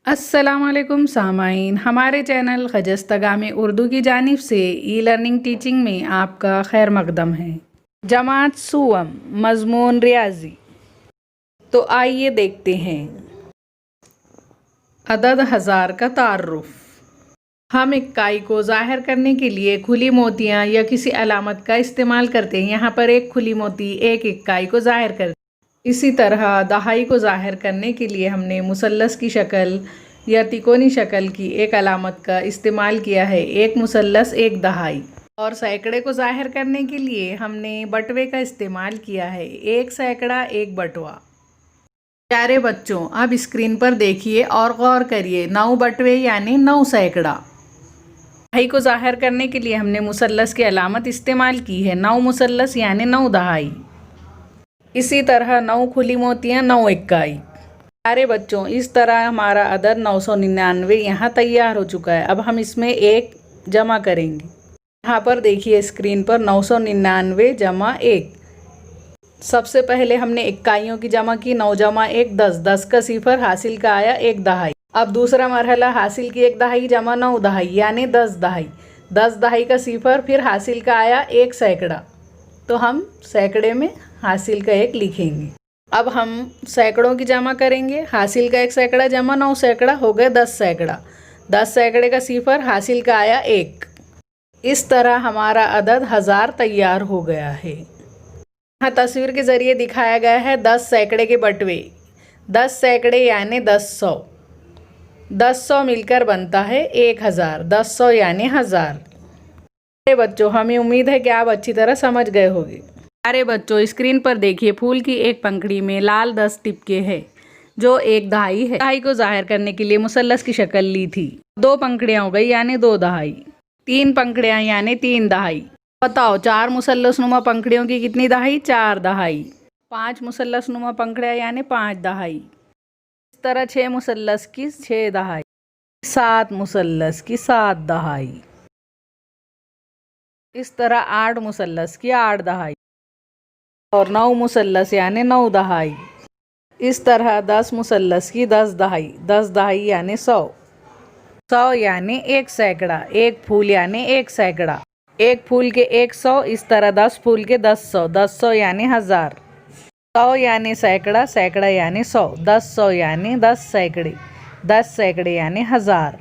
अस्सलाम वालेकुम सामाइन, हमारे चैनल खजस्तगामी उर्दू की जानिब से ई लर्निंग टीचिंग में आपका खैर मकदम है। जमात सुवम मज़मून रियाजी। तो आइए देखते हैं। अदद हज़ार का तारुफ। हम इक्काई को ज़ाहिर करने के लिए खुली मोतियाँ या किसी अलामत का इस्तेमाल करते हैं। यहाँ पर एक खुली मोती एक इक्काई को ज़ाहिर करती है। इसी तरह दहाई को ज़ाहिर करने के लिए हमने मुसल्लस की शक्ल या तिकोनी शक्ल की एक अलामत का इस्तेमाल किया है, एक मुसल्लस एक दहाई। और सैकड़े को ज़ाहिर करने के लिए हमने बटवे का इस्तेमाल किया है, एक सैकड़ा एक बटवा। प्यारे बच्चों, अब स्क्रीन पर देखिए और गौर करिए। 9 बटवे यानी 9 सैकड़ा। दहाई को ज़ाहिर करने के लिए हमने मुसल्लस की अलामत इस्तेमाल की है, 9 मुसल्लस यानी 9 दहाई। इसी तरह 9 खुली मोतियाँ 9 इक्काई। प्यारे बच्चों, इस तरह हमारा अदद 999 यहाँ तैयार हो चुका है। अब हम इसमें एक जमा करेंगे। यहाँ पर देखिए स्क्रीन पर 999 जमा 1। सबसे पहले हमने इक्काइयों की जमा की, 9 जमा 1 10, 10 का सिफर हासिल का आया 1 दहाई। अब दूसरा मरहला हासिल की 1 दहाई जमा 9 दहाई यानी 10 दहाई। 10 दहाई का सिफर फिर हासिल का आया 1 सैकड़ा, तो हम सैकड़े में हासिल का 1 लिखेंगे। अब हम सैकड़ों की जमा करेंगे। हासिल का 1 सैकड़ा जमा 9 सैकड़ा हो गए 10 सैकड़ा। 10 सैकड़े का सिफर हासिल का आया 1। इस तरह हमारा अदद 1000 तैयार हो गया है। यहाँ तस्वीर के ज़रिए दिखाया गया है 10 सैकड़े के बटवे। 10 सैकड़े यानी 10 100 मिलकर बनता है 1000। 10 यानी 1000। अरे बच्चों, हमें उम्मीद है कि आप अच्छी तरह समझ गए होंगे। अरे बच्चों, स्क्रीन पर देखिए फूल की एक पंखड़ी में लाल 10 टिपके हैं जो 1 दहाई है। दहाई को ज़ाहिर करने के लिए मुसल्लस की शक्ल ली थी। 2 पंखड़ियाँ हो गई यानी 2 दहाई। 3 पंखड़ियाँ यानी 3 दहाई। बताओ 4 मुसल्लस नुमा पंखड़ियों की कितनी दहाई? 4 दहाई। 5 मुसल्लस नुमा पंखड़ियाँ यानी 5 दहाई। इस तरह 6 मुसल्लस की 6 दहाई। 7 मुसल्लस की 7 दहाई। इस तरह 8 मुसल्लस की 8 दहाई और 9 मुसल्लस यानी 9 दहाई। इस तरह 10 मुसल्लस की 10 दहाई। 10 दहाई यानी 100। 100 यानी 1 सैकड़ा। 1 फूल यानी 1 सैकड़ा। 1 फूल के 100। इस तरह 10 फूल के 10 100 यानी 1000। 100 यानी सैकड़ा, सैकड़ा यानी 100। 100 यानी 10 सैकड़े। 10 सैकड़े यानी 1000।